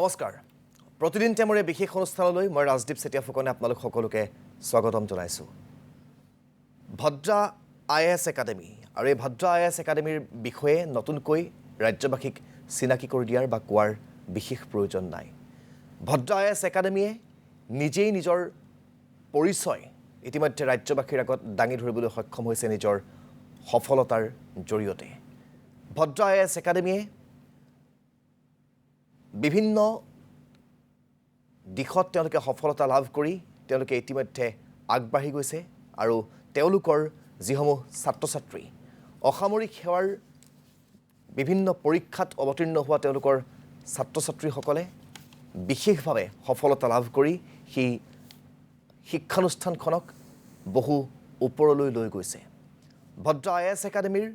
নমস্কাৰ প্ৰতিদিন তেমৰে বিশেষ অনুষ্ঠানলৈ মই ৰাজদীপ চেতিয়া ফুকনে আপোনালোক সকলোকে স্বাগতম জনাইছো ভদ্ৰা আইএএছ একাডেমি আৰু এই ভদ্ৰা আইএএছ একাডেমিৰ বিষয়ে নতুনকৈ ৰাজ্যবাসীক চিনাকি কৰি দিয়াৰ বা কোৱাৰ বিশেষ প্ৰয়োজন নাই ভদ্ৰা আইএএছ একাডেমিয়ে নিজেই নিজৰ পৰিচয় ইতিমধ্যে ৰাজ্যবাসীৰ আগত দাঙি ধৰিবলৈ সক্ষম হৈছে নিজৰ সফলতাৰ জৰিয়তে ভদ্ৰা আইএএছ একাডেমিয়ে বিভিন্ন দিশত তেওঁলোকে সফলতা লাভ কৰি তেওঁলোকে ইতিমধ্যে আগবাঢ়ি গৈছে আৰু তেওঁলোকৰ যিসমূহ ছাত্ৰ-ছাত্ৰী অসামৰিক সেৱাৰ বিভিন্ন পৰীক্ষাত অৱতীৰ্ণ হোৱা তেওঁলোকৰ ছাত্ৰ-ছাত্ৰীসকলে বিশেষভাৱে সফলতা লাভ কৰি সেই শিক্ষানুষ্ঠানখনক বহু ওপৰলৈ লৈ গৈছে ভদ্ৰা আইএএছ একাডেমিৰ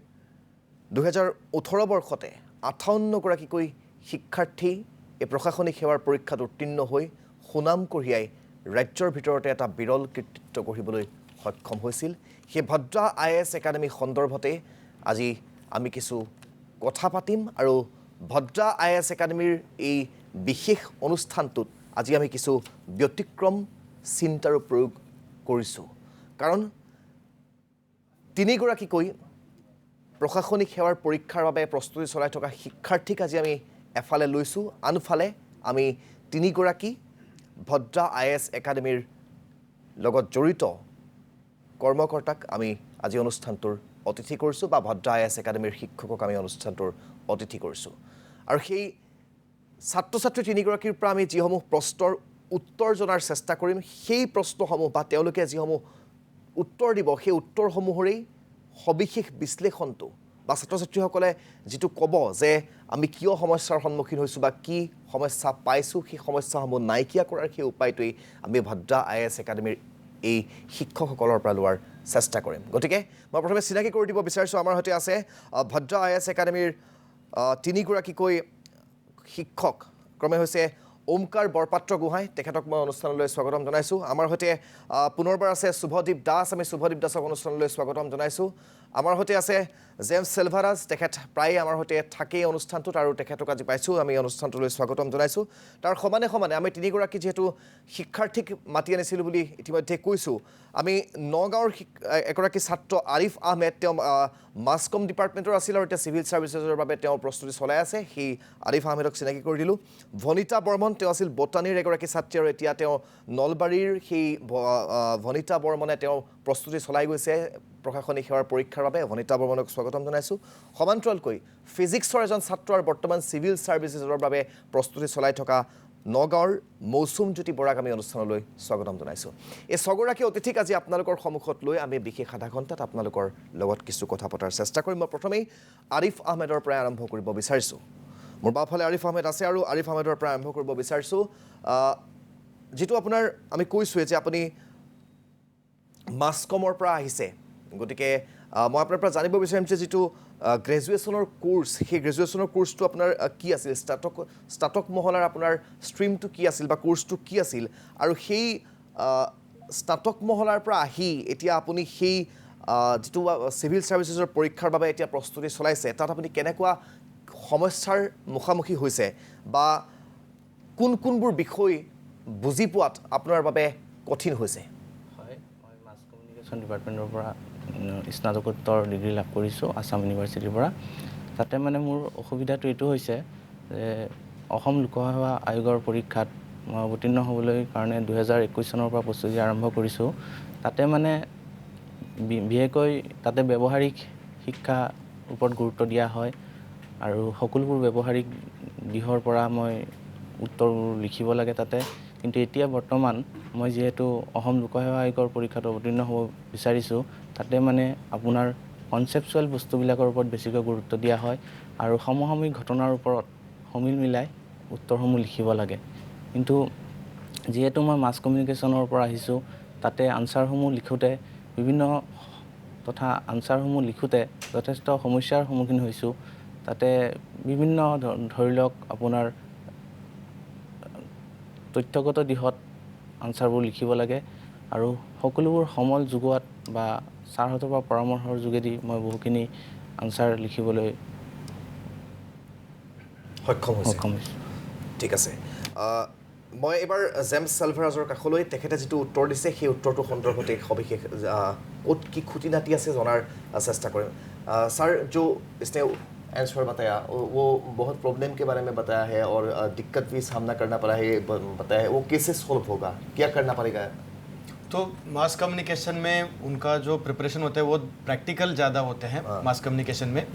2018 বৰ্ষতে 58 গৰাকীকৈ শিক্ষাৰ্থী এই প্ৰশাসনিক সেৱাৰ পৰীক্ষাত উত্তীৰ্ণ হৈ সুনাম কঢ়িয়াই ৰাজ্যৰ ভিতৰতে এটা বিৰল কৃতিত্ব গঢ়িবলৈ সক্ষম হৈছিল সেই ভদ্ৰা আইএএছ একাডেমি সন্দৰ্ভতে আজি আমি কিছু কথা পাতিম আৰু ভদ্ৰা আইএএছ একাডেমিৰ এই বিশেষ অনুষ্ঠানটোত আজি আমি কিছু ব্যতিক্ৰম চিন্তাৰ প্ৰয়োগ কৰিছো কাৰণ তিনিগৰাকীকৈ প্ৰশাসনিক সেৱাৰ পৰীক্ষাৰ বাবে প্ৰস্তুতি চলাই থকা শিক্ষাৰ্থীক আজি আমি এফালে লৈছো আনফালে আমি তিনিগৰাকী ভদ্ৰা আইএএছ একাডেমিৰ লগত জড়িত কৰ্মকৰ্তাক আমি আজি অনুষ্ঠানটোৰ অতিথি কৰিছো বা ভদ্ৰা আইএএছ একাডেমিৰ শিক্ষকক আমি অনুষ্ঠানটোৰ অতিথি কৰিছো আৰু সেই ছাত্ৰ-ছাত্ৰী তিনিগৰাকীৰ পৰা আমি যিসমূহ প্ৰশ্নৰ উত্তৰ জনাৰ চেষ্টা কৰিম সেই প্ৰশ্নসমূহ বা তেওঁলোকে যিসমূহ উত্তৰ দিব সেই উত্তৰসমূহৰেই সবিশেষ বিশ্লেষণটো বা ছাত্ৰ-ছাত্ৰীসকলে যিটো ক'ব যে আমি কিয় সমস্যাৰ সন্মুখীন হৈছোঁ বা কি সমস্যা পাইছোঁ সেই সমস্যাসমূহ নাইকিয়া কৰাৰ সেই উপায়টোৱেই আমি ভদ্ৰা আইএএছ একাডেমিৰ এই শিক্ষকসকলৰ পৰা লোৱাৰ চেষ্টা কৰিম গতিকে মই প্ৰথমে চিনাকি কৰি দিব বিচাৰিছোঁ আমাৰ সৈতে আছে ভদ্ৰা আইএএছ একাডেমিৰ তিনিগৰাকীকৈ শিক্ষক ক্ৰমে হৈছে ওমকাৰ বৰপাত্ৰ গোহাঁই তেখেতক মই অনুষ্ঠানলৈ স্বাগতম জনাইছোঁ আমাৰ সৈতে পুনৰবাৰ আছে শুভদীপ দাস আমি শুভদীপ দাসক অনুষ্ঠানলৈ স্বাগতম জনাইছোঁ আমাৰ সৈতে আছে জেমছ চেলভাৰাজ তেখেত প্ৰায় আমাৰ সৈতে থাকেই অনুষ্ঠানটোত আৰু তেখেতক আজি পাইছোঁ আমি অনুষ্ঠানটোলৈ স্বাগতম জনাইছোঁ তাৰ সমানে সমানে আমি তিনিগৰাকী যিহেতু শিক্ষাৰ্থীক মাতি আনিছিলোঁ বুলি ইতিমধ্যে কৈছোঁ আমি নগাঁৱৰ এগৰাকী ছাত্ৰ আৰিফ আহমেদ তেওঁ মাছ কম ডিপাৰ্টমেণ্টৰ আছিল আৰু এতিয়া চিভিল ছাৰ্ভিচেছৰ বাবে তেওঁ প্ৰস্তুতি চলাই আছে সেই আৰিফ আহমেদক চিনাকি কৰি দিলোঁ ভনিতা বৰ্মন তেওঁ আছিল বটানীৰ এগৰাকী ছাত্ৰী আৰু এতিয়া তেওঁ নলবাৰীৰ সেই ভনিতা বৰ্মনে তেওঁ প্ৰস্তুতি চলাই গৈছে প্ৰশাসনিক সেৱাৰ পৰীক্ষাৰ বাবে ভনিতা বৰ্মনক স্বাগতম জনাইছোঁ সমান্তৰালকৈ ফিজিক্সৰ এজন ছাত্ৰ আৰু বৰ্তমান চিভিল ছাৰ্ভিচেছৰ বাবে প্ৰস্তুতি চলাই থকা নগাঁৱৰ মৌচুমজ্যোতি বৰাক আমি অনুষ্ঠানলৈ স্বাগতম জনাইছোঁ এই ছগৰাকী অতিথিক আজি আপোনালোকৰ সন্মুখত লৈ আমি বিশেষ আধা ঘণ্টাত আপোনালোকৰ লগত কিছু কথা পতাৰ চেষ্টা কৰিম মই প্ৰথমেই আৰিফ আহমেদৰ পৰা আৰম্ভ কৰিব বিচাৰিছোঁ মোৰ বাওঁফালে আৰিফ আহমেদ আছে আৰু আৰিফ আহমেদৰ পৰা আৰম্ভ কৰিব বিচাৰিছোঁ যিটো আপোনাৰ আমি কৈছোঁৱে যে আপুনি মাছ কমৰ পৰা আহিছে গতিকে মই আপোনাৰ পৰা জানিব বিচাৰিম যে যিটো গ্ৰেজুৱেশ্যনৰ কোৰ্ছ সেই গ্ৰেজুৱেশ্যনৰ কোৰ্ছটো আপোনাৰ কি আছিল স্নাতক মহলাৰ আপোনাৰ ষ্ট্ৰীমটো কি আছিল বা কোৰ্ছটো কি আছিল আৰু সেই স্নাতক মহলাৰ পৰা আহি এতিয়া আপুনি সেই যিটো চিভিল ছাৰ্ভিচেছৰ পৰীক্ষাৰ বাবে এতিয়া প্ৰস্তুতি চলাইছে তাত আপুনি কেনেকুৱা সমস্যাৰ মুখামুখি হৈছে বা কোনবোৰ বিষয় বুজি পোৱাত আপোনাৰ বাবে কঠিন হৈছে হয় মই মাছ কমিউনিকেশ্যন ডিপাৰ্টমেণ্টৰ পৰা স্নাতকোত্তৰ ডিগ্ৰী লাভ কৰিছোঁ আছাম ইউনিভাৰ্চিটিৰ পৰা তাতে মানে মোৰ অসুবিধাটো এইটো হৈছে যে অসম লোকসেৱা আয়োগৰ পৰীক্ষাত মই অৱতীৰ্ণ হ'বলৈ কাৰণে 2021 চনৰ পৰা প্ৰস্তুতি আৰম্ভ কৰিছোঁ তাতে মানে বিশেষকৈ তাতে ব্যৱহাৰিক শিক্ষাৰ ওপৰত গুৰুত্ব দিয়া হয় আৰু সকলোবোৰ ব্যৱহাৰিক দিশৰ পৰা মই উত্তৰবোৰ লিখিব লাগে তাতে কিন্তু এতিয়া বৰ্তমান মই যিহেতু অসম লোকসেৱা আয়োগৰ পৰীক্ষাত অৱতীৰ্ণ হ'ব বিচাৰিছোঁ তাতে মানে আপোনাৰ কনচেপচুৱেল বস্তুবিলাকৰ ওপৰত বেছিকৈ গুৰুত্ব দিয়া হয় আৰু সমসাময়িক ঘটনাৰ ওপৰত সমিল মিলাই উত্তৰসমূহ লিখিব লাগে কিন্তু যিহেতু মই মাছ কমিউনিকেশ্যনৰ পৰা আহিছোঁ তাতে আনচাৰসমূহ লিখোঁতে বিভিন্ন তথা আনচাৰসমূহ লিখোঁতে যথেষ্ট সমস্যাৰ সন্মুখীন হৈছোঁ তাতে বিভিন্ন ধৰি লওক আপোনাৰ তথ্যগত দিশত আনচাৰবোৰ লিখিব লাগে আৰু সকলোবোৰ সমল যোগোৱাত বা ছাৰহঁতৰ পৰা পৰামৰ্শৰ যোগেদি মই বহুখিনি আনচাৰ লিখিবলৈ সক্ষম হৈছে ঠিক আছে মই এবাৰ জেমছ চেলভাৰাজৰ কাষলৈ তেখেতে যিটো উত্তৰ দিছে সেই উত্তৰটো সন্দৰ্ভতে সবিশেষ ক'ত কি খুঁটি নাটি আছে জনাৰ চেষ্টা কৰিম सर जो इसने आंसर बताया वो बहुत प्रॉब्लम के बारे में बताया है और दिक्कत भी सामना करना पड़ा है बताया है वो कैसे सॉल्व होगा क्या करना पड़ेगा तो मास कम्युनिकेशन में उनका जो प्रिपरेशन होता है वो प्रैक्टिकल ज़्यादा होते हैं मास कम्युनिकेशन में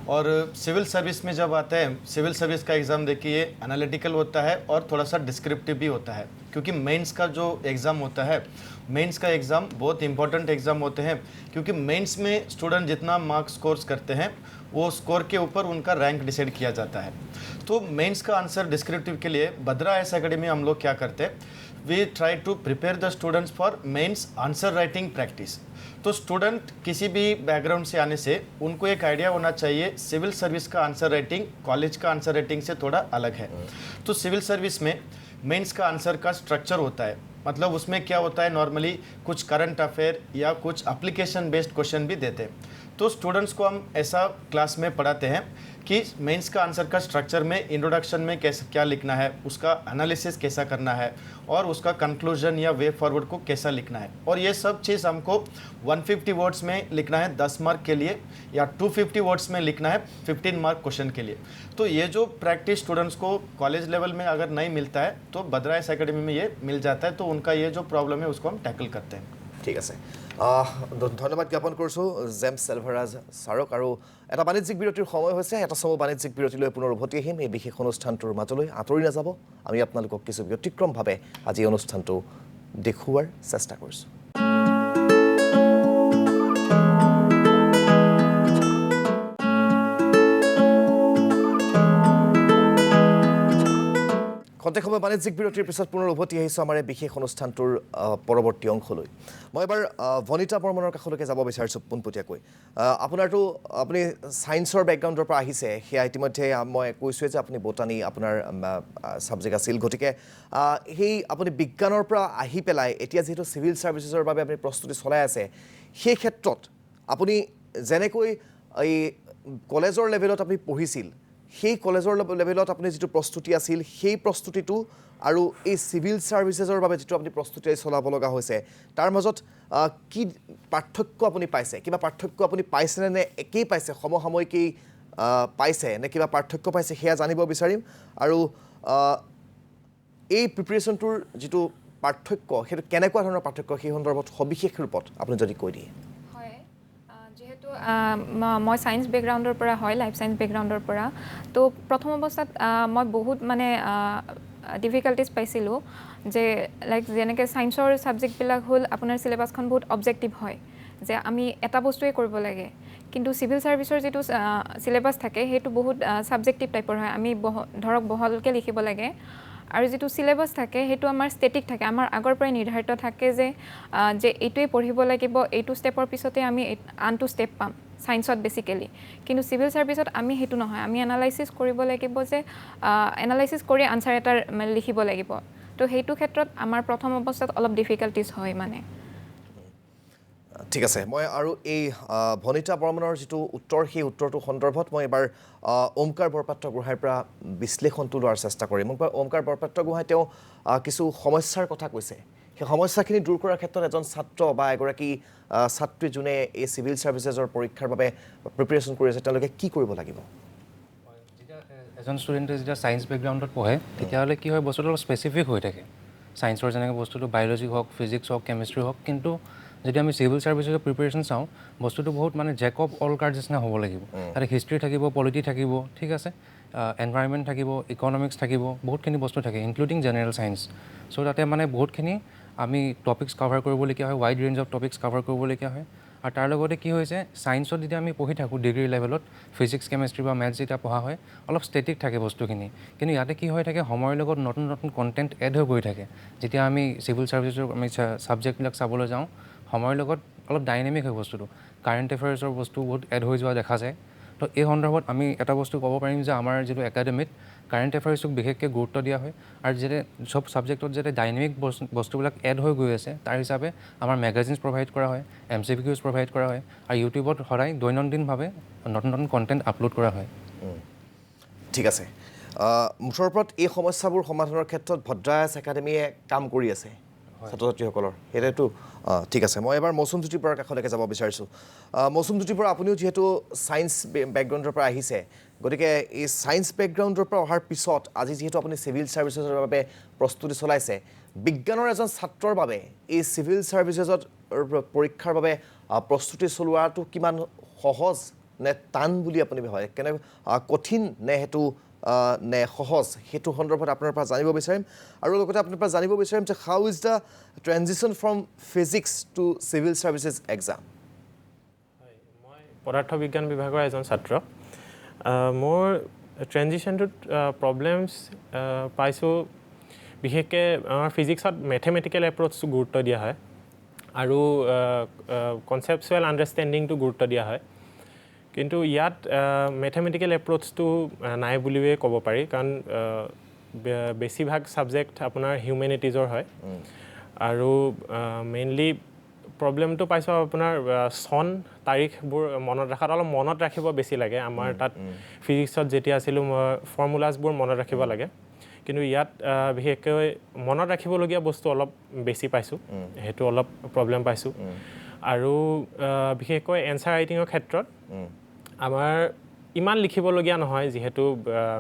और सिविल सर्विस में जब आता है सिविल सर्विस का एग्ज़ाम देखिए एनालिटिकल होता है और थोड़ा सा डिस्क्रिप्टिव भी होता है क्योंकि मेंस का जो एग्ज़ाम होता है मेंस का एग्ज़ाम बहुत इंपॉर्टेंट एग्ज़ाम होते हैं क्योंकि मेंस में स्टूडेंट जितना मार्क्स स्कोर्स करते हैं वो स्कोर के ऊपर उनका रैंक डिसाइड किया जाता है तो मेंस का आंसर डिस्क्रिप्टिव के लिए भद्रा IAS अकेडमी हम लोग क्या करते हैं we try to prepare the students for mains answer writing practice तो स्टूडेंट किसी भी बैकग्राउंड से आने से उनको एक आइडिया होना चाहिए सिविल सर्विस का आंसर राइटिंग कॉलेज का आंसर राइटिंग से थोड़ा अलग है तो सिविल सर्विस में मेंस का आंसर का स्ट्रक्चर होता है मतलब उसमें क्या होता है नॉर्मली कुछ करंट अफेयर या कुछ एप्लीकेशन बेस्ड क्वेश्चन भी देते हैं तो स्टूडेंट्स को हम ऐसा क्लास में पढ़ाते हैं कि मेंस का आंसर का स्ट्रक्चर में इंट्रोडक्शन में कैसे क्या लिखना है उसका एनालिसिस कैसा करना है और उसका कंक्लूजन या वे फॉरवर्ड को कैसा लिखना है और ये सब चीज़ हमको 150 वर्ड्स में लिखना है 10 मार्क के लिए या 250 वर्ड्स में लिखना है 15 मार्क क्वेश्चन के लिए तो ये जो प्रैक्टिस स्टूडेंट्स को कॉलेज लेवल में अगर नहीं मिलता है तो भद्रा IAS अकेडमी में ये मिल जाता है तो उनका ये जो प्रॉब्लम है उसको हम टैकल करते हैं ঠিক আছে ধন্যবাদ জ্ঞাপন কৰিছোঁ জেমছ চেলভাৰাজ ছাৰক আৰু এটা বাণিজ্যিক বিৰতিৰ সময় হৈছে এটা চমু বাণিজ্যিক বিৰতিলৈ পুনৰ উভতি আহিম এই বিশেষ অনুষ্ঠানটোৰ মাজলৈ আঁতৰি নাযাব আমি আপোনালোকক কিছু ব্যতিক্ৰমভাৱে আজি এই অনুষ্ঠানটো দেখুওৱাৰ চেষ্টা কৰিছোঁ খন্তেক সময় বাণিজ্যিক বিৰতিৰ পিছত পুনৰ উভতি আহিছোঁ আমাৰ এই বিশেষ অনুষ্ঠানটোৰ পৰৱৰ্তী অংশলৈ মই এবাৰ ভনিতা বৰ্মনৰ কাষলৈকে যাব বিচাৰিছোঁ পোনপটীয়াকৈ আপোনাৰতো আপুনি ছায়েন্সৰ বেকগ্ৰাউণ্ডৰ পৰা আহিছে সেয়া ইতিমধ্যে মই কৈছোঁৱে যে আপুনি বটানী আপোনাৰ ছাবজেক্ট আছিল গতিকে সেই আপুনি বিজ্ঞানৰ পৰা আহি পেলাই এতিয়া যিহেতু চিভিল ছাৰ্ভিচেছৰ বাবে আপুনি প্ৰস্তুতি চলাই আছে সেই ক্ষেত্ৰত আপুনি যেনেকৈ এই কলেজৰ লেভেলত আপুনি পঢ়িছিল সেই কলেজৰ লেভেলত আপুনি যিটো প্ৰস্তুতি আছিল সেই প্ৰস্তুতিটো আৰু এই চিভিল ছাৰ্ভিচেছৰ বাবে যিটো আপুনি প্ৰস্তুতি চলাব লগা হৈছে তাৰ মাজত কি পাৰ্থক্য আপুনি পাইছে কিবা পাৰ্থক্য আপুনি পাইছেনে নে একেই পাইছে সমসাময়িকেই পাইছে নে কিবা পাৰ্থক্য পাইছে সেয়া জানিব বিচাৰিম আৰু এই প্ৰিপেৰেশ্যনটোৰ যিটো পাৰ্থক্য সেইটো কেনেকুৱা ধৰণৰ পাৰ্থক্য সেই সন্দৰ্ভত সবিশেষ ৰূপত আপুনি যদি কৈ দিয়ে যেহেতু মই সায়েন্স বেকগ্ৰাউণ্ডৰ পৰা হয় লাইফ সায়েন্স বেকগ্ৰাউণ্ডৰ পৰা তো প্ৰথম অৱস্থাত মই বহুত মানে ডিফিকাল্টিজ পাইছিলোঁ যে লাইক যেনেকৈ ছায়েন্সৰ ছাবজেক্টবিলাক হ'ল আপোনাৰ চিলেবাছখন বহুত অবজেক্টিভ হয় যে আমি এটা বস্তুৱে কৰিব লাগে কিন্তু চিভিল ছাৰ্ভিচৰ যিটো চিলেবাছ থাকে সেইটো বহুত ছাবজেক্টিভ টাইপৰ হয় আমি ধৰক বহলকৈ লিখিব লাগে আৰু যিটো চিলেবাছ থাকে সেইটো আমাৰ ষ্টেটিক থাকে আমাৰ আগৰ পৰাই নিৰ্ধাৰিত থাকে যে এইটোৱেই পঢ়িব লাগিব এইটো ষ্টেপৰ পিছতে আমি আনটো ষ্টেপ পাম ছায়েন্সত বেচিকেলি কিন্তু চিভিল ছাৰ্ভিচত আমি সেইটো নহয় আমি এনালাইচিছ কৰিব লাগিব যে এনালাইচিছ কৰি আনচাৰ এটা লিখিব লাগিব তো সেইটো ক্ষেত্ৰত আমাৰ প্ৰথম অৱস্থাত অলপ ডিফিকাল্টিজ হয় মানে ঠিক আছে মই আৰু এই ভনিতা বৰ্মনৰ যিটো উত্তৰ সেই উত্তৰটো সন্দৰ্ভত মই এবাৰ ওমকাৰ বৰপাত্ৰ গোহাঁইৰ পৰা বিশ্লেষণটো লোৱাৰ চেষ্টা কৰিম ওমকাৰ বৰপাত্ৰ গোহাঁই তেওঁ কিছু সমস্যাৰ কথা কৈছে সেই সমস্যাখিনি দূৰ কৰাৰ ক্ষেত্ৰত এজন ছাত্ৰ বা এগৰাকী ছাত্ৰী যোনে এই চিভিল ছাৰ্ভিচেছৰ পৰীক্ষাৰ বাবে প্ৰিপেৰেশ্যন কৰি আছে তেওঁলোকে কি কৰিব লাগিব এজন ষ্টুডেণ্টে যেতিয়া ছায়েন্স বেকগ্ৰাউণ্ডত পঢ়ে তেতিয়াহ'লে কি হয় বস্তুটো অলপ স্পেচিফিক হৈ থাকে ছায়েন্সৰ যেনেকৈ বস্তুটো বায়'লজি হওক ফিজিক্স হওক কেমিষ্ট্ৰি হওক কিন্তু যদি আমি চিভিল ছাৰ্ভিচেছৰ প্ৰিপেৰেশ্যন চাওঁ বস্তুটো বহুত মানে জেক অফ অল কাৰ্ডছ নিচিনা হ'ব লাগিব তাতে হিষ্ট্ৰী থাকিব পলিটি থাকিব ঠিক আছে এনভাইৰনমেণ্ট থাকিব ইকনমিক্স থাকিব বহুতখিনি বস্তু থাকে ইনক্লুডিং জেনেৰেল ছায়েন্স চ' তাতে মানে বহুতখিনি আমি টপিক্স কভাৰ কৰিবলগীয়া হয় wide range of topics cover কৰিবলগীয়া হয় আৰু তাৰ লগতে কি হৈছে ছায়েন্সত যেতিয়া আমি পঢ়ি থাকোঁ ডিগ্ৰী লেভেলত ফিজিক্স কেমেষ্ট্ৰি বা মেথছ যেতিয়া পঢ়া হয় অলপ ষ্টেটিক থাকে বস্তুখিনি কিন্তু ইয়াতে কি হৈ থাকে সময়ৰ লগত নতুন নতুন কণ্টেণ্ট এড হৈ গৈ থাকে যেতিয়া আমি চিভিল ছাৰ্ভিচৰ আমি ছাবজেক্টবিলাক চাবলৈ যাওঁ সময়ৰ লগত অলপ ডাইনেমিক হয় বস্তুটো কাৰেণ্ট এফেয়াৰ্ছৰ বস্তু বহুত এড হৈ যোৱা দেখা যায় তো এই সন্দৰ্ভত আমি এটা বস্তু ক'ব পাৰিম যে আমাৰ যিটো একাডেমিত কাৰেণ্ট এফেয়াৰ্ছক বিশেষকৈ গুৰুত্ব দিয়া হয় আৰু যেতিয়া চব ছাবজেক্টত যেতিয়া ডাইনেমিক বস্তুবিলাক এড হৈ গৈ আছে তাৰ হিচাপে আমাৰ মেগাজিনছ প্ৰভাইড কৰা হয় MCQs প্ৰভাইড কৰা হয় আৰু ইউটিউবত সদায় দৈনন্দিনভাৱে নতুন নতুন কণ্টেণ্ট আপলোড কৰা হয় ঠিক আছে মুঠৰ ওপৰত এই সমস্যাবোৰ সমাধানৰ ক্ষেত্ৰত ভদ্ৰা আই এছ একাডেমীয়ে কাম কৰি আছে ছাত্ৰ ছাত্ৰীসকলৰ সেইটোতো ঠিক আছে মই এবাৰ মৌচুম জ্যোতিৰ পৰা কাষলৈকে যাব বিচাৰিছোঁ মৌচুম জ্যোতিৰ পৰা আপুনিও যিহেতু ছায়েন্স বেকগ্ৰাউণ্ডৰ পৰা আহিছে গতিকে এই ছায়েন্স বেকগ্ৰাউণ্ডৰ পৰা অহাৰ পিছত আজি যিহেতু আপুনি চিভিল ছাৰ্ভিচেছৰ বাবে প্ৰস্তুতি চলাইছে বিজ্ঞানৰ এজন ছাত্ৰৰ বাবে এই চিভিল ছাৰ্ভিচেছত পৰীক্ষাৰ বাবে প্ৰস্তুতি চলোৱাটো কিমান সহজ নে টান বুলি আপুনি ভাবে কেনে কঠিন নে সেইটো নে সহজ সেইটো সন্দৰ্ভত আপোনাৰ পৰা জানিব বিচাৰিম আৰু লগতে আপোনাৰ পৰা জানিব বিচাৰিম যে how is the transition from physics to civil services exam মই পদাৰ্থ বিজ্ঞান বিভাগৰ এজন ছাত্ৰ মোৰ ট্ৰেনজিশ্যনটোত প্ৰব্লেমছ পাইছোঁ বিশেষকৈ আমাৰ ফিজিক্সত মেথেমেটিকেল এপ্ৰ'চটো গুৰুত্ব দিয়া হয় আৰু কনচেপচুৱেল আণ্ডাৰষ্টেণ্ডিংটো গুৰুত্ব দিয়া হয় কিন্তু ইয়াত মেথেমেটিকেল এপ্ৰ'চটো নাই বুলিয়ে ক'ব পাৰি কাৰণ বেছিভাগ ছাবজেক্ট আপোনাৰ হিউমেনিটিজৰ হয় আৰু মেইনলি প্ৰব্লেমটো পাইছোঁ আপোনাৰ চন তাৰিখবোৰ মনত ৰখাত অলপ মনত ৰাখিব বেছি লাগে আমাৰ তাত ফিজিক্সত যেতিয়া আছিলোঁ ফৰ্মুলাছবোৰ মনত ৰাখিব লাগে কিন্তু ইয়াত বিশেষকৈ মনত ৰাখিবলগীয়া বস্তু অলপ বেছি পাইছোঁ সেইটো অলপ প্ৰব্লেম পাইছোঁ আৰু বিশেষকৈ এনচাৰ ৰাইটিঙৰ ক্ষেত্ৰত আমাৰ ইমান লিখিবলগীয়া নহয় যিহেতু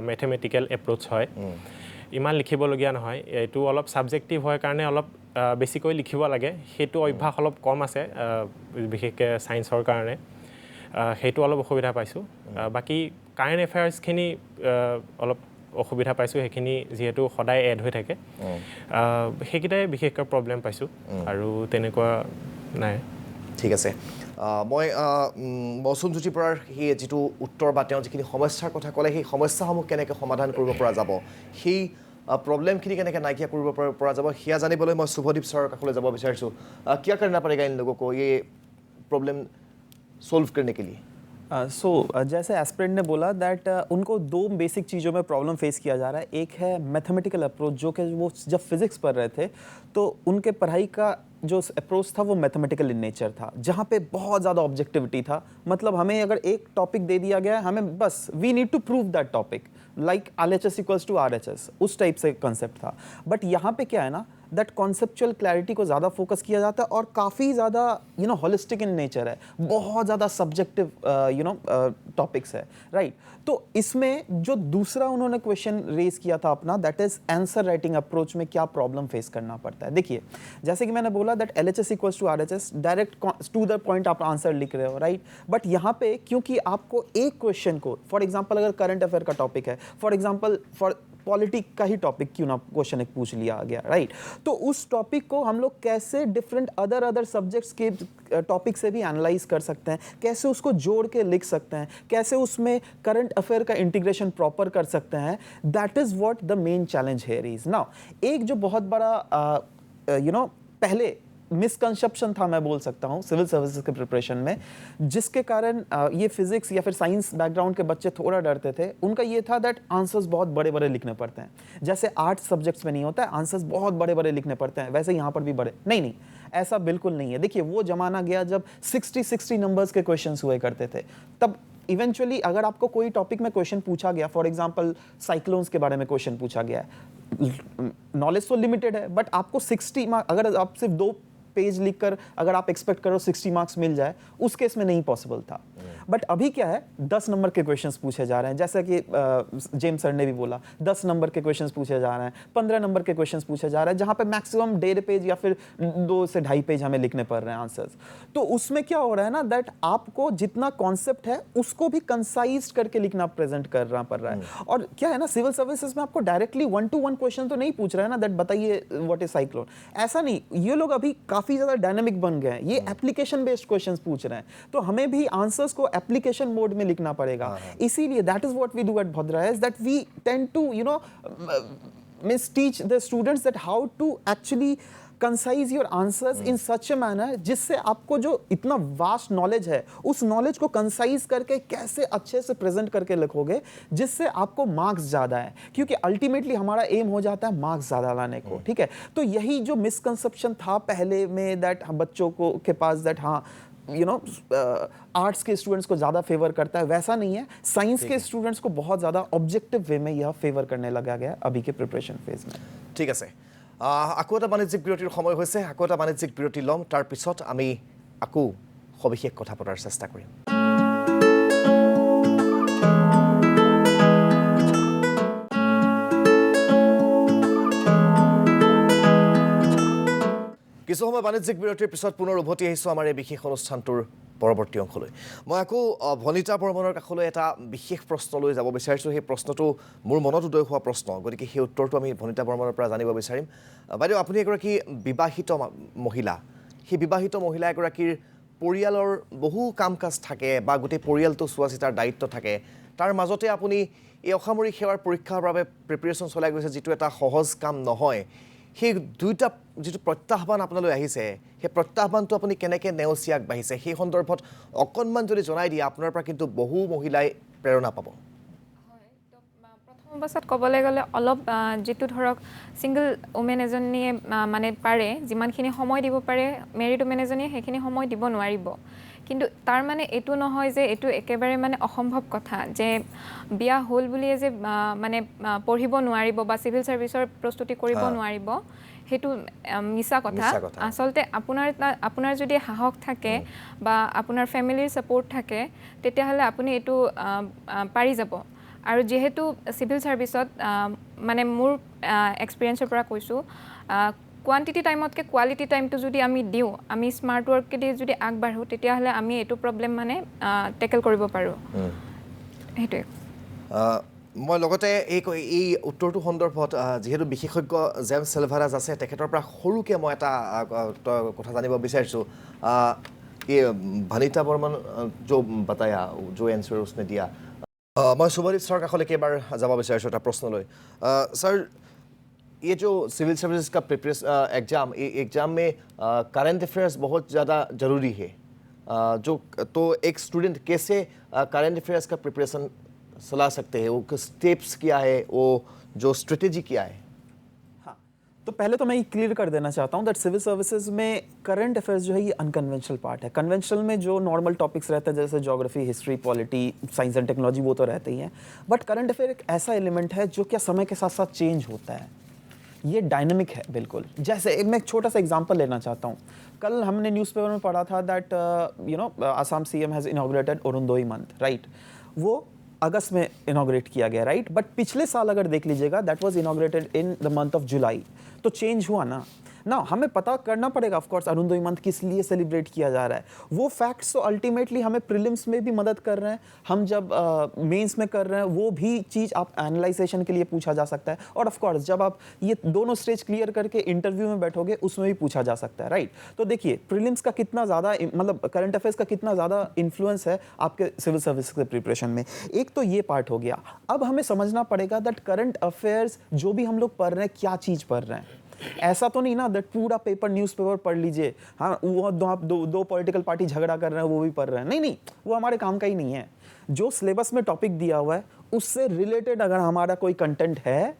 মেথেমেটিকেল এপ্ৰ'চ হয় ইমান লিখিবলগীয়া নহয় এইটো অলপ ছাবজেক্টিভ হয় কাৰণে অলপ বেছিকৈ লিখিব লাগে সেইটো অভ্যাস অলপ কম আছে বিশেষকৈ ছায়েন্সৰ কাৰণে সেইটো অলপ অসুবিধা পাইছোঁ বাকী কাৰেণ্ট এফেয়াৰ্ছখিনি অলপ অসুবিধা পাইছোঁ সেইখিনি যিহেতু সদায় এড হৈ থাকে সেইকেইটাই বিশেষকৈ প্ৰব্লেম পাইছোঁ আৰু তেনেকুৱা নাই ঠিক আছে মই মৌচুম জ্যোতিৰ পৰা সেই যিটো উত্তৰ বা তেওঁ যিখিনি সমস্যাৰ কথা ক'লে সেই সমস্যাসমূহ কেনেকৈ সমাধান কৰিব পৰা যাব সেই প্ৰব্লেমখিনি কেনেকৈ নাইকিয়া কৰিব পৰা যাব সেয়া জানিবলৈ মই শুভদীপ ছাৰৰ কাষলৈ যাব বিচাৰিছোঁ কিয়া करना पड़ेगा इन लोगों को ये प्रॉब्लम सोल्व करने के लिए जैसे एस्पिरेंट ने बोला दैट उनको दो बेसिक चीज़ों में प्रॉब्लम फेस किया जा रहा है एक है मैथमेटिकल अप्रोच जो कि वो जब फिजिक्स पढ़ रहे थे तो उनके पढ़ाई का जो अप्रोच था वो मैथमेटिकल इन नेचर था जहाँ पे बहुत ज़्यादा ऑब्जेक्टिविटी था मतलब हमें अगर एक टॉपिक दे दिया गया है हमें बस we need to prove that topic like LHS equals to RHS उस टाइप से कंसेप्ट था बट यहाँ पे क्या है ना दैट कॉन्सेप्चुअल क्लैरिटी को ज़्यादा फोकस किया जाता है और काफ़ी ज़्यादा हॉलिस्टिक इन नेचर है बहुत ज़्यादा सब्जेक्टिव टॉपिक्स है राइट तो इसमें जो दूसरा उन्होंने क्वेश्चन रेज किया था अपना that is answer writing approach में क्या प्रॉब्लम फेस करना पड़ता है देखिए जैसे कि मैंने बोला that LHS equals to RHS direct to the point आप आंसर लिख रहे हो राइट बट यहाँ पे क्योंकि आपको एक क्वेश्चन को फॉर एग्जाम्पल अगर करंट अफेयर का टॉपिक है फॉर एग्जाम्पल फॉर पॉलिटिक का ही टॉपिक क्यों ना क्वेश्चन एक पूछ लिया गया राइट तो उस टॉपिक को हम लोग कैसे डिफरेंट अदर सब्जेक्ट्स के टॉपिक से भी एनालाइज कर सकते हैं कैसे उसको जोड़ के लिख सकते हैं कैसे उसमें करंट अफेयर का इंटीग्रेशन प्रॉपर कर सकते हैं that is what the main challenge here is now एक जो बहुत बड़ा पहले मिसकंसेप्शन था मैं बोल सकता हूँ सिविल सर्विसेज के प्रिपरेशन में जिसके कारण ये फिजिक्स या फिर साइंस बैकग्राउंड के बच्चे थोड़ा डरते थे उनका ये था दैट आंसर्स बहुत बड़े बड़े लिखने पड़ते हैं जैसे आर्ट्स सब्जेक्ट्स में नहीं होता है आंसर्स बहुत बड़े बड़े लिखने पड़ते हैं वैसे यहाँ पर भी बड़े नहीं ऐसा बिल्कुल नहीं है देखिए वो जमाना गया जब 60 नंबर्स के क्वेश्चंस हुए करते थे तब इवेंचुअली अगर आपको कोई टॉपिक में क्वेश्चन पूछा गया फॉर एग्जांपल साइक्लोन्स के बारे में क्वेश्चन पूछा गया है नॉलेज तो लिमिटेड है बट आपको 60 मार्क्स अगर आप सिर्फ 2 पेज लिखकर अगर आप एक्सपेक्ट करो 60 मार्क्स मिल जाए उस केस में नहीं पॉसिबल था बट अभी क्या है 10 नंबर के क्वेश्चंस पूछे जा रहे हैं जैसा कि जेम्स सर ने भी बोला 10 नंबर के क्वेश्चंस पूछे जा रहे हैं 15 नंबर के क्वेश्चंस पूछे जा रहे हैं जहाँ पे मैक्सिमम 1.5 पेज या फिर 2 से 2.5 पेज हमें लिखने पड़ रहे हैं आंसर्स तो उसमें क्या हो रहा है ना दैट आपको जितना कॉन्सेप्ट है उसको भी कंसाइज करके लिखना प्रेजेंट करना पड़ रहा है और क्या है ना सिविल सर्विसेज में आपको डायरेक्टली 1-to-1 क्वेश्चन तो नहीं पूछ रहे हैं ना दैट बताइए व्हाट इज साइक्लोन ऐसा नहीं ये लोग अभी काफ़ी ज़्यादा डायनामिक बन गए हैं ये एप्लीकेशन बेस्ड क्वेश्चंस पूछ रहे हैं तो हमें भी आंसर्स को एप्लीकेशन मोड में लिखना पड़ेगा इसीलिए that is what we do at Bhadra is that we tend to teach the students that how to actually concise your answers in such a manner जिससे आपको जो इतना वास्ट नॉलेज है उस नॉलेज को कंसाइज करके कैसे अच्छे से प्रेजेंट करके लिखोगे जिससे आपको मार्क्स ज़्यादा है क्योंकि अल्टीमेटली हमारा एम हो जाता है मार्क्स ज़्यादा लाने को ठीक है तो यही जो मिसकंसेप्शन था पहले में दैट बच्चों को के पास दैट हाँ you know arts K students को ज़्यादा फेवर करता है, वैसा नहीं है। साइंस के स्टूडेंट्स को बहुत ज़्यादा ऑब्जेक्टिव वे में यह फेवर करने लगा गया अभी के प्रिपरेशन फेज में। ঠিক আছে, আকৌ এটা বাণিজ্যিক বিৰতিৰ সময় হৈছে। আকৌ এটা বাণিজ্যিক বিৰতি ল'ম, তাৰপিছত আমি আকৌ সবিশেষ কথা পতাৰ চেষ্টা কৰিম। কিছু সময় বাণিজ্যিক বিৰতিৰ পিছত পুনৰ উভতি আহিছোঁ আমাৰ এই বিশেষ অনুষ্ঠানটোৰ পৰৱৰ্তী অংশলৈ। মই আকৌ ভনিতা বৰ্মনৰ কাষলৈ এটা বিশেষ প্ৰশ্ন লৈ যাব বিচাৰিছোঁ। সেই প্ৰশ্নটো মোৰ মনত উদয় হোৱা প্ৰশ্ন, গতিকে সেই উত্তৰটো আমি ভনিতা বৰ্মনৰ পৰা জানিব বিচাৰিম। বাইদেউ, আপুনি এগৰাকী বিবাহিত মহিলা। সেই বিবাহিত মহিলা এগৰাকীৰ পৰিয়ালৰ বহু কাম কাজ থাকে বা গোটেই পৰিয়ালটো চোৱা চিতাৰ দায়িত্ব থাকে। তাৰ মাজতে আপুনি এই অসামৰিক সেৱাৰ পৰীক্ষাৰ বাবে প্ৰিপেৰেশ্যন চলাই গৈছে, যিটো এটা সহজ কাম নহয়। সেই দুইটা যিটো প্ৰত্যাহ্বান আপোনালৈ আহিছে, সেই প্ৰত্যাহ্বানটো আপুনি কেনেকৈ নেওচি আগবাঢ়িছে, সেই সন্দৰ্ভত অকণমান যদি জনাই দিয়ে, আপোনাৰ পৰা কিন্তু বহু মহিলাই প্ৰেৰণা পাব। প্ৰথম অৱস্থাত ক'বলৈ গ'লে অলপ যিটো ধৰক ছিংগল ওমেন এজনীয়ে মানে পাৰে, যিমানখিনি সময় দিব পাৰে মেৰিড ওমেন এজনীয়ে সেইখিনি সময় দিব নোৱাৰিব। কিন্তু তাৰ মানে এইটো নহয় যে এইটো একেবাৰে মানে অসম্ভৱ কথা যে বিয়া হ'ল বুলিয়ে যে মানে পঢ়িব নোৱাৰিব বা চিভিল ছাৰ্ভিচৰ প্ৰস্তুতি কৰিব নোৱাৰিব, সেইটো মিছা কথা। আচলতে আপোনাৰ যদি সাহস থাকে বা আপোনাৰ ফেমিলিৰ ছাপোৰ্ট থাকে, তেতিয়াহ'লে আপুনি এইটো পাৰি যাব। আৰু যিহেতু চিভিল ছাৰ্ভিচত মানে মোৰ এক্সপিৰিয়েঞ্চৰ পৰা কৈছোঁ, কোৱান্টিটি টাইমতকৈ কোৱালিটি টাইমটো যদি আমি দিওঁ, আমি স্মাৰ্ট ৱৰ্কেদি যদি আগবাঢ়োঁ, তেতিয়াহ'লে আমি এইটো প্ৰব্লেম মানে টেকেল কৰিব পাৰোঁ। সেইটোৱে মই লগতে এই উত্তৰটো সন্দৰ্ভত যিহেতু বিশেষজ্ঞ জেমছ চেলভাৰাজ আছে, তেখেতৰ পৰা সৰুকৈ মই এটা কথা জানিব বিচাৰিছোঁ। ये भनिता बर्मन जो बताया, जो आंसर उसने दिया, मैं सुभदीप सर का एक बार जवाब विचार था प्रश्न लो। सर, ये जो सिविल सर्विसेज का प्रिपरेशन एग्जाम में करंट अफेयर्स बहुत ज़्यादा ज़रूरी है। जो तो एक स्टूडेंट कैसे करंट अफेयर्स का प्रिपरेशन सलाह सकते हैं, वो स्टेप्स क्या है, वो जो स्ट्रेटेजी क्या है? हाँ, तो पहले तो मैं ये क्लियर कर देना चाहता हूँ दैट सिविल सर्विसेज में करंट अफेयर्स जो है ये अनकन्वेंशनल पार्ट है। कन्वेंशनल में जो नॉर्मल टॉपिक्स रहते हैं जैसे geography, history, polity, science and technology, वो तो रहते ही हैं, बट करंट अफेयर एक ऐसा एलिमेंट है जो क्या समय के साथ साथ चेंज होता है, ये डायनामिक है बिल्कुल। जैसे मैं एक छोटा सा एग्जांपल लेना चाहता हूँ। कल हमने न्यूज़पेपर में पढ़ा था that Assam CM has inaugurated Arunodaya month, right? वो अगस्त में इनॉग्रेट किया गया, राइट? बट पिछले साल अगर देख लीजिएगा that was inaugurated in the month of July, तो चेंज हुआ ना। हमें पता करना पड़ेगा ऑफ कोर्स अरुणोदय मंथ किस लिए सेलिब्रेट किया जा रहा है। वो फैक्ट्स तो अल्टीमेटली हमें प्रीलिम्स में भी मदद कर रहे हैं, हम जब मेंस में कर रहे हैं वो भी चीज़ आप एनालाइजेशन के लिए पूछा जा सकता है, और ऑफ कोर्स जब आप ये दोनों स्टेज क्लियर करके इंटरव्यू में बैठोगे उसमें भी पूछा जा सकता है, राइट? तो देखिए प्रीलिम्स का कितना ज़्यादा मतलब करंट अफेयर्स का कितना ज़्यादा इन्फ्लुएंस है आपके सिविल सर्विस के प्रिपरेशन में। एक तो ये पार्ट हो गया। अब हमें समझना पड़ेगा दैट करंट अफेयर्स जो भी हम लोग पढ़ रहे हैं क्या चीज़ पढ़ रहे हैं। ऐसा तो नहीं ना दैट पूरा पेपर न्यूज़पेपर पढ़ लीजिए, हाँ वो आप दो पॉलिटिकल पार्टी झगड़ा कर रहे हैं वो भी पढ़ रहे हैं, नहीं, वो हमारे काम का ही नहीं है। जो सिलेबस में टॉपिक दिया हुआ है उससे रिलेटेड अगर हमारा कोई कंटेंट है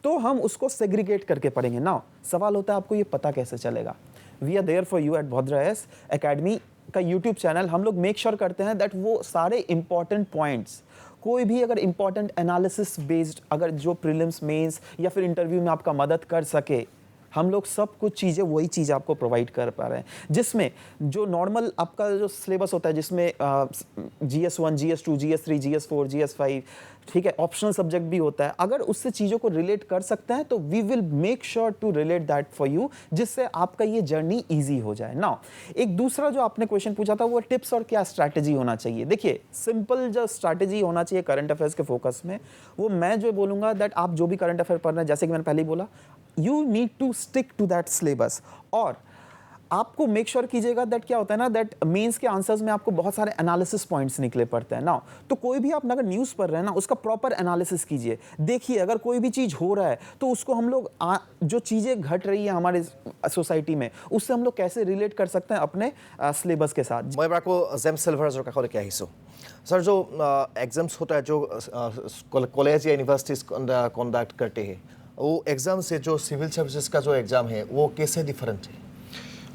तो हम उसको सेग्रीगेट करके पढ़ेंगे ना। सवाल होता है आपको ये पता कैसे चलेगा? We are there for you at Bhadra S academy का यूट्यूब चैनल। हम लोग मेक श्योर करते हैं दैट वो सारे इंपॉर्टेंट पॉइंट्स, कोई भी अगर इंपॉर्टेंट एनालिसिस बेस्ड अगर जो प्रीलिम्स, मेंस या फिर इंटरव्यू में आपका मदद कर सके, हम लोग सब कुछ चीज़ें वही चीज़ आपको प्रोवाइड कर पा रहे हैं। जिसमें जो नॉर्मल आपका जो सिलेबस होता है जिसमें GS1, GS2, GS3, GS4, GS5, ठीक है, ऑप्शनल सब्जेक्ट भी होता है, अगर उससे चीज़ों को रिलेट कर सकते हैं तो we will make sure to relate that for you, जिससे आपका ये जर्नी ईजी हो जाए। नाउ एक दूसरा जो आपने क्वेश्चन पूछा था वो टिप्स और क्या स्ट्रैटेजी होना चाहिए। देखिए सिंपल जो स्ट्रैटेजी होना चाहिए करंट अफेयर्स के फोकस में, वो मैं जो बोलूँगा दैट आप जो भी करंट अफेयर पढ़ रहे हैं, जैसे कि मैंने पहले ही बोला, you need to stick to that syllabus. और आपको मेक श्योर कीजिएगा दैट क्या होता है ना दैट मेंस के आंसर्स में आपको बहुत सारे एनालिसिस पॉइंट्स निकले पड़ते हैं ना। तो कोई भी आप अगर न्यूज़ पढ़ रहे हैं ना उसका प्रॉपर एनालिसिस कीजिए। देखिए अगर कोई भी चीज़ हो रहा है तो उसको हम लोग जो चीज़ें घट रही है हमारे सोसाइटी में उससे हम लोग कैसे रिलेट कर सकते हैं अपने सिलेबस के साथ। मैं आपको जेम्स सेल्वाराजर का लेके आई हूँ। सर, जो एग्जाम्स होता है जो कॉलेज या यूनिवर्सिटीज कंडक्ट करते हैं, वो एग्ज़ाम से जो सिविल सर्विसेज का जो एग्ज़ाम है वो कैसे डिफरेंट है?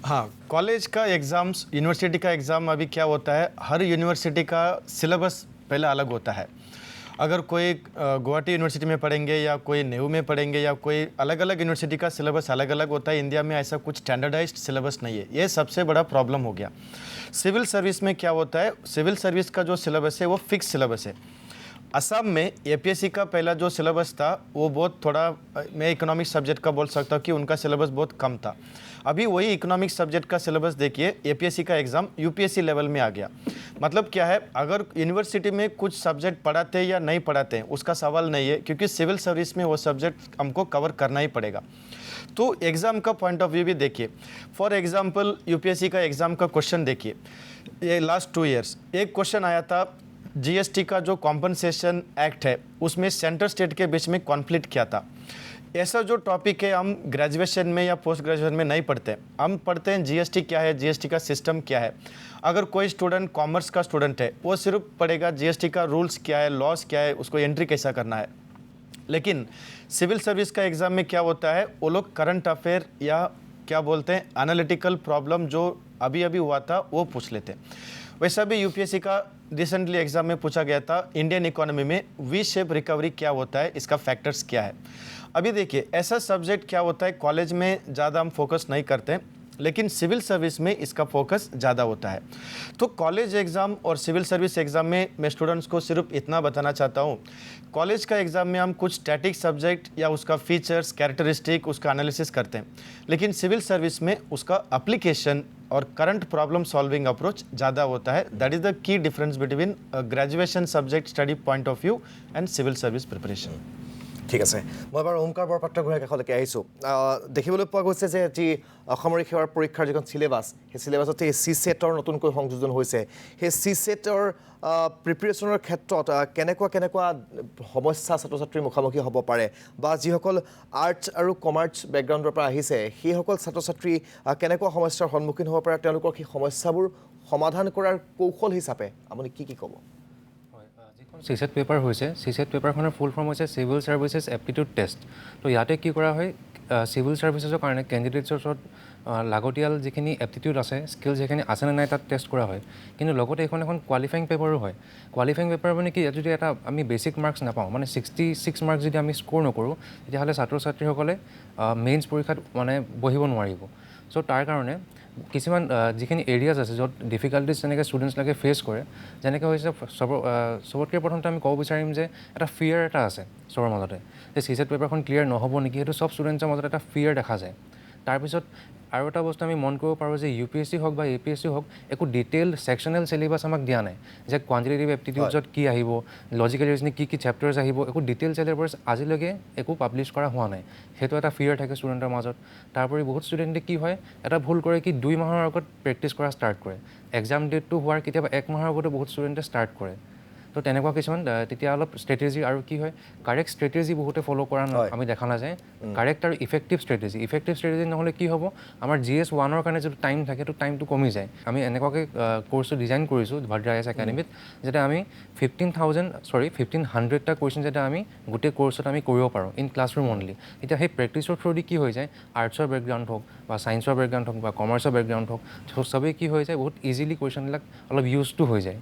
हाँ, कॉलेज का एग्ज़ाम्स, यूनिवर्सिटी का एग्ज़ाम अभी क्या होता है, हर यूनिवर्सिटी का सिलेबस पहले अलग होता है। अगर कोई गुवाहाटी यूनिवर्सिटी में पढ़ेंगे या कोई नेहरू में पढ़ेंगे या कोई अलग अलग यूनिवर्सिटी का सिलेबस अलग अलग होता है। इंडिया में ऐसा कुछ स्टैंडर्डाइज्ड सिलेबस नहीं है, ये सबसे बड़ा प्रॉब्लम हो गया। सिविल सर्विस में क्या होता है, सिविल सर्विस का जो सिलेबस है वो फिक्स सिलेबस है। असम में एपीएससी का पहला जो सिलेबस था वो बहुत थोड़ा, मैं इकोनॉमिक्स सब्जेक्ट का बोल सकता हूँ कि उनका सिलेबस बहुत कम था। अभी वही इकोनॉमिक्स सब्जेक्ट का सिलेबस देखिए, एपीएससी का एग्ज़ाम यूपीएससी लेवल में आ गया। मतलब क्या है, अगर यूनिवर्सिटी में कुछ सब्जेक्ट पढ़ाते हैं या नहीं पढ़ाते हैं उसका सवाल नहीं है, क्योंकि सिविल सर्विस में वो सब्जेक्ट हमको कवर करना ही पड़ेगा। तो एग्ज़ाम का पॉइंट ऑफ व्यू भी देखिए। फॉर एग्जांपल यूपीएससी का एग्ज़ाम का क्वेश्चन देखिए, ये लास्ट 2 इयर्स एक क्वेश्चन आया था, जीएसटी का जो कॉम्पनसेशन एक्ट है उसमें सेंटर स्टेट के बीच में कॉन्फ्लिक्ट क्या था। ऐसा जो टॉपिक है हम ग्रेजुएशन में या पोस्ट ग्रेजुएशन में नहीं पढ़ते, हम पढ़ते हैं जीएसटी क्या है, जीएसटी का सिस्टम क्या है। अगर कोई स्टूडेंट कॉमर्स का स्टूडेंट है वो सिर्फ पढ़ेगा जीएसटी का रूल्स क्या है, लॉस क्या है, उसको एंट्री कैसा करना है। लेकिन सिविल सर्विस का एग्ज़ाम में क्या होता है, वो लोग करंट अफेयर या क्या बोलते हैं एनालिटिकल प्रॉब्लम जो अभी अभी हुआ था वो पूछ लेते हैं। वैसा भी यूपीएससी का रिसेंटली एग्ज़ाम में पूछा गया था, इंडियन इकोनॉमी में वी शेप रिकवरी क्या होता है, इसका फैक्टर्स क्या है। अभी देखिए ऐसा सब्जेक्ट क्या होता है, कॉलेज में ज़्यादा हम फोकस नहीं करते, लेकिन सिविल सर्विस में इसका फोकस ज़्यादा होता है। तो कॉलेज एग्ज़ाम और सिविल सर्विस एग्ज़ाम में मैं स्टूडेंट्स को सिर्फ इतना बताना चाहता हूँ, कॉलेज का एग्ज़ाम में हम कुछ स्टैटिक सब्जेक्ट या उसका फीचर्स, कैरेक्टरिस्टिक, उसका एनालिसिस करते हैं, लेकिन सिविल सर्विस में उसका एप्लीकेशन और करंट प्रॉब्लम सॉल्विंग अप्रोच ज़्यादा होता है। That is the key difference between graduation subject study point of view and civil service preparation. ঠিক আছে, মই এবাৰ ওমকাৰ বৰপাত্ৰগোহাঁইৰ কাষলৈকে আহিছোঁ। দেখিবলৈ পোৱা গৈছে যে যি অসামৰিক সেৱাৰ পৰীক্ষাৰ যিখন চিলেবাছ, সেই চিলেবাছতে চি ছেটৰ নতুনকৈ সংযোজন হৈছে। সেই চি ছেটৰ প্ৰিপেৰেশ্যনৰ ক্ষেত্ৰত কেনেকুৱা সমস্যা ছাত্ৰ ছাত্ৰীৰ মুখামুখি হ'ব পাৰে, বা যিসকল আৰ্টছ আৰু কমাৰ্চ বেকগ্ৰাউণ্ডৰ পৰা আহিছে সেইসকল ছাত্ৰ ছাত্ৰী কেনেকুৱা সমস্যাৰ সন্মুখীন হ'ব পাৰে, তেওঁলোকৰ সেই সমস্যাবোৰ সমাধান কৰাৰ কৌশল হিচাপে আপুনি কি ক'ব? চিছেট পেপাৰ হৈছে, চিছেট পেপাৰখনৰ ফুল ফৰ্ম হৈছে চিভিল ছাৰ্ভিচেছ এপ্টিটিউড টেষ্ট। তো ইয়াতে কি কৰা হয়, চিভিল ছাৰ্ভিচেছৰ কাৰণে কেণ্ডিডেটছৰ ওচৰত লাগতিয়াল যিখিনি এপ্টিটিউড আছে, স্কিল যিখিনি আছেনে নাই তাত টেষ্ট কৰা হয়। কিন্তু লগতে এখন কোৱালিফাইং পেপাৰো হয়। কোৱালিফাইং পেপাৰ মানে কি, যদি এটা আমি বেছিক মাৰ্কছ নাপাওঁ, মানে 66 মাৰ্কছ যদি আমি স্ক'ৰ নকৰোঁ, তেতিয়াহ'লে ছাত্ৰ ছাত্ৰীসকলে মেইনছ পৰীক্ষাত মানে বহিব নোৱাৰিব। চ' তাৰ কাৰণে কিছুমান যিখিনি এৰিয়াজ আছে য'ত ডিফিকাল্টিজ যেনেকৈ ষ্টুডেণ্টছবিলাকে ফেচ কৰে, যেনেকৈ হৈছে চবতকৈ প্ৰথমতে আমি ক'ব বিচাৰিম যে এটা ফিয়াৰ এটা আছে চবৰ মাজতে, যে চিছেট পেপাৰখন ক্লিয়াৰ নহ'ব নেকি, সেইটো চব ষ্টুডেণ্টছৰ মাজত এটা ফিয়াৰ দেখা যায়। তাৰপিছত আৰু এটা বস্তু আমি মন কৰিব পাৰোঁ যে ইউপিএছচি হওক বা এপিএছচি হওক, একো ডিটেইল ছেকশ্যনেল চিলেবাছ আমাক দিয়া নাই, যে কোৱান্টিটেটিভ এপ্টিটিউডছত কি আহিব, লজিকেল ৰিজনিং কি চেপ্টাৰ্ছ আহিব, একো ডিটেইল চিলেবাছ আজিলৈকে একো পাব্লিছ কৰা হোৱা নাই। সেইটো এটা ফিয়াৰ থাকে ষ্টুডেণ্টৰ মাজত। তাৰোপৰি বহুত ষ্টুডেণ্টে কি হয়, এটা ভুল কৰে কি 2 মাহৰ আগত প্ৰেক্টিছ কৰা ষ্টাৰ্ট কৰে, এক্সাম ডেটটো হোৱাৰ কেতিয়াবা 1 মাহৰ আগতে বহুত ষ্টুডেণ্টে ষ্টাৰ্ট কৰে। তো তেনেকুৱা কিছুমান তেতিয়া অলপ ষ্ট্ৰেটেজি, আৰু কি হয় কাৰেক্ট ষ্ট্ৰেটেজি বহুতে ফ'ল' কৰা আমি দেখা নাযায়। কাৰেক্ট আৰু ইফেক্টিভ ষ্ট্ৰেটেজি নহ'লে কি হ'ব, আমাৰ GS 1ৰ কাৰণে যিটো টাইম থাকে সেইটো টাইমটো কমি যায়। আমি এনেকুৱাকৈ কোৰ্চটো ডিজাইন কৰিছোঁ ভাদ্ৰা IAS একাডেমীত, যাতে আমি 1500টা কুৱেশ্যন যাতে আমি গোটেই কোৰ্চত আমি কৰিব পাৰোঁ ইন ক্লাছৰুম অনলি। এতিয়া সেই প্ৰেক্টিছৰ থ্ৰুদি কি হৈ যায়, আৰ্টছৰ বেকগ্ৰাউণ্ড হওক বা ছায়েন্সৰ বেকগ্ৰাউণ্ড হওক বা কমাৰ্চৰ বেকগ্ৰাউণ্ড হওক, চবেই কি হৈ যায়, বহুত ইজিলি কুৱেশ্যনবিলাক অলপ ইউজটো হৈ যায়।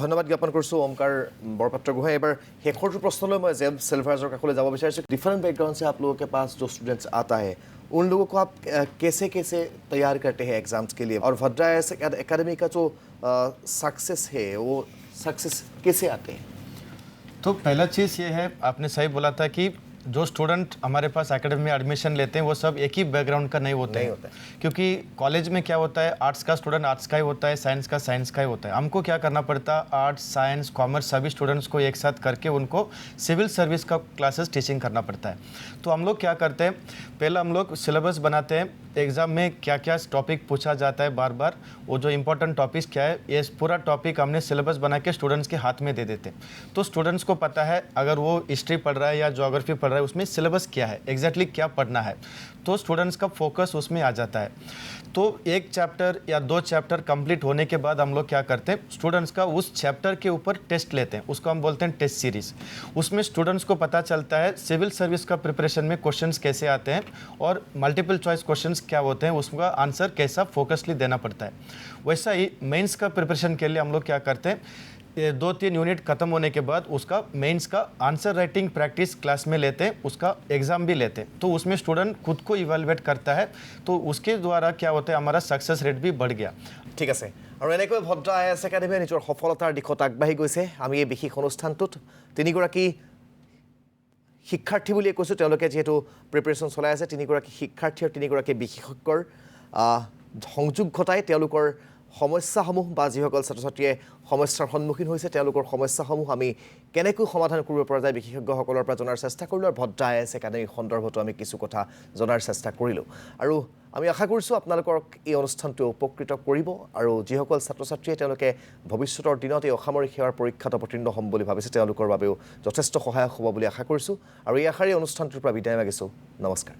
ধন্যবাদ জ্ঞাপন কৰিছোঁ ওমকাৰ বৰপাত্ৰগোহাঁই। এবাৰ শেষৰটো প্ৰশ্নলৈ মই জেব सेल्फराजर काखले যাব বিচাৰিছোঁ। डिफरेंट बैकग्राउंड से आप लोगों के पास जो स्टूडेंट्स आता है, उन लोगों को आप कैसे कैसे तैयार करते हैं एग्ज़ाम्स के लिए, और भद्रा IAS एकेडमी का जो सक्सेस है वो सक्सेस कैसे आते हैं? तो पहला चीज़ ये है, आपने सही बोला था कि जो स्टूडेंट हमारे पास एकेडमी में एडमिशन लेते हैं वो सब एक ही बैकग्राउंड का नहीं होता है, क्योंकि कॉलेज में क्या होता है, आर्ट्स का स्टूडेंट आर्ट्स का ही होता है, साइंस का साइंस का ही होता है। हमको क्या करना पड़ता है, आर्ट्स, साइंस, कॉमर्स सभी स्टूडेंट्स को एक साथ करके उनको सिविल सर्विस का क्लासेस टीचिंग करना पड़ता है। तो हम लोग क्या करते हैं, पहले हम लोग सिलेबस बनाते हैं, एग्ज़ाम में क्या क्या टॉपिक पूछा जाता है बार बार, वो जो इंपॉर्टेंट टॉपिक्स क्या है, ये पूरा टॉपिक हमने सिलेबस बना के स्टूडेंट्स के हाथ में दे देते हैं। तो स्टूडेंट्स को पता है, अगर वो हिस्ट्री पढ़ रहा है या ज्योग्राफी पढ़ रहा है रहा है उसमें सिलेबस क्या है, एग्जैक्टली क्या पढ़ना है, तो स्टूडेंट्स का फोकस उसमें आ जाता है। तो एक चैप्टर या 2 चैप्टर कंप्लीट होने के बाद हम लोग क्या करते हैं, स्टूडेंट्स का उस चैप्टर के ऊपर टेस्ट लेते हैं, उसको हम बोलते हैं टेस्ट सीरीज। उसमें स्टूडेंट्स को पता चलता है सिविल सर्विस का प्रिपरेशन में क्वेश्चंस कैसे आते हैं और मल्टीपल चॉइस क्वेश्चंस क्या होते हैं, उसका आंसर कैसा फोकसली देना पड़ता है। वैसा ही मेंस का प्रिपरेशन के लिए हम लोग क्या करते हैं, 2-3 यूनिट खत्म होने के बाद उसका मेंस का आंसर राइटिंग प्रैक्टिस क्लास में लेते हैं, उसका एग्जाम भी लेते हैं। तो उसमें स्टूडेंट खुद को इवैल्यूएट करता है, तो उसके द्वारा क्या होता है, हमारा सक्सेस रेट भी बढ़ गया। ঠিক আছে আৰু এনেকৈ ভদ্ৰা IAS একাডেমীয়ে নিজৰ সফলতাৰ দিশত আগবাঢ়ি গৈছে। আমি এই বিশেষ অনুষ্ঠানটোত তিনিগৰাকী শিক্ষাৰ্থী বুলিয়ে কৈছোঁ, তেওঁলোকে যিহেতু প্ৰিপেৰেশ্যন চলাই আছে, তিনিগৰাকী শিক্ষাৰ্থী আৰু তিনিগৰাকী বিশেষজ্ঞৰ সংযোগ ঘটাই তেওঁলোকৰ সমস্যাসমূহ বা যিসকল ছাত্ৰ ছাত্ৰীয়ে সমস্যাৰ সন্মুখীন হৈছে তেওঁলোকৰ সমস্যাসমূহ আমি কেনেকৈ সমাধান কৰিব পৰা যায় বিশেষজ্ঞসকলৰ পৰা জনাৰ চেষ্টা কৰিলোঁ, আৰু ভদ্ৰা IAS একাডেমী সন্দৰ্ভতো আমি কিছু কথা জনাৰ চেষ্টা কৰিলোঁ। আৰু আমি আশা কৰিছোঁ আপোনালোকক এই অনুষ্ঠানটোৱে উপকৃত কৰিব, আৰু যিসকল ছাত্ৰ ছাত্ৰীয়ে তেওঁলোকে ভৱিষ্যতৰ দিনত এই অসামৰিক সেৱাৰ পৰীক্ষাত অৱতীৰ্ণ হ'ম বুলি ভাবিছে তেওঁলোকৰ বাবেও যথেষ্ট সহায়ক হ'ব বুলি আশা কৰিছোঁ। আৰু এই আশাৰে অনুষ্ঠানটোৰ পৰা বিদায় মাগিছোঁ। নমস্কাৰ।